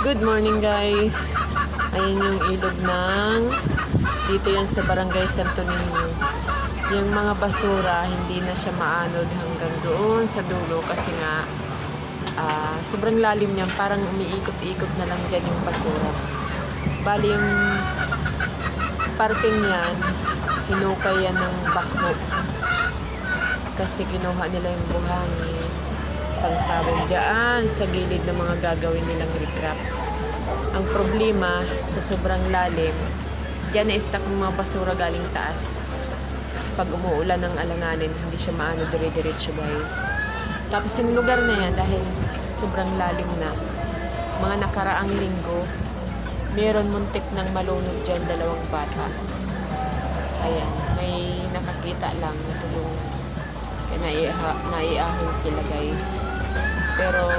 Good morning guys. Ayan yung ilog ng dito yan sa Barangay Santo Niño. Yung mga basura hindi na siya maanod hanggang doon sa dulo kasi nga sobrang lalim niyan, parang umiikot-ikot na lang dyan yung basura. Bali yung parking yan, hinukay yan ng bakho kasi kinuha nila yung buhangin pangtabong dyan sa gilid ng mga gagawin nilang recraft. Ang problema sa sobrang lalim, dyan na-stack ng mga basura galing taas. Pag umuulan ng alanganin, hindi siya maano dire-diretso guys. Tapos yung lugar na yan, dahil sobrang lalim na, mga nakaraang linggo, meron muntik ng malunod dyan, 2 bata. Ayan, may nakakita lang na tulungan. Kaya naiahon sila guys. Pero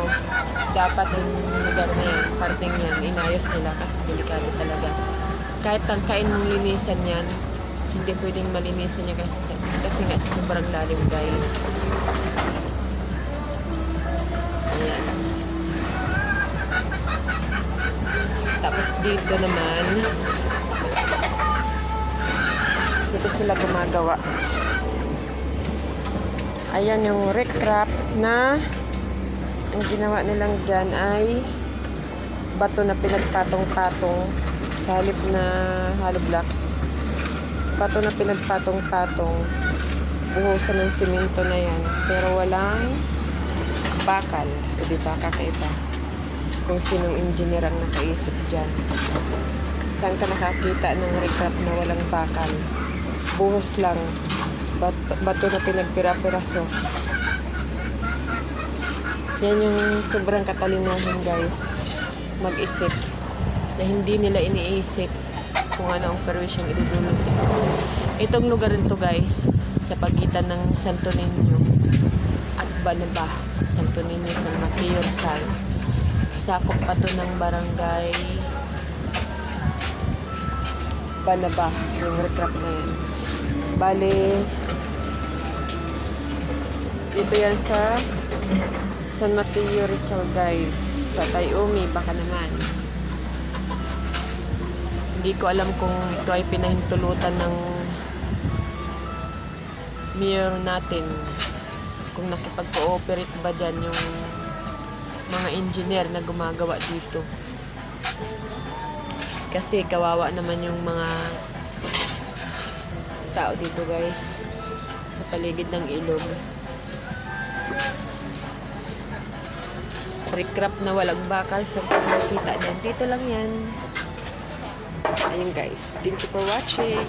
dapat yung lugar na yan, parting yan, inayos nila kasi delikado talaga. Kahit tangkain mong linisan yan, hindi pwedeng malinisan niya kasi nga sa sobrang lalim guys. Ayan. Tapos dito naman, dito sila gumagawa. Ayan yung recraft na ang ginawa nilang dyan ay bato na pinagpatong-patong sa halip na hollow blocks. Bato na pinagpatong-patong, buhusan ng simento na yan, pero walang bakal. O diba, kakaiba kung sinong engineer ang nakaisip dyan. Saan ka nakakita ng recraft na walang bakal? Buhos lang, bato na pinagpira-piraso. Yan yung sobrang katalinahan guys, mag-isip na hindi nila iniisip kung ano ang perwisyong idudulot. Itong lugar nito guys, sa pagitan ng Santo Niño at Banaba, Santo Niño, San Mateo, Rizal, sakop pa to ng barangay Banaba, yung recraft na yan. Bale, dito yan sa San Mateo, Rizal guys. Tatay Umi, baka naman. Hindi ko alam kung ito ay pinahintulutan ng mayor natin. Kung nakipag-cooperate ba dyan yung mga engineer na gumagawa dito. Kasi kawawa naman yung mga tao dito guys sa paligid ng ilog. Recraft na walang bakal sa pagkakita niyan. Dito lang yan. Ayun guys. Thank you for watching.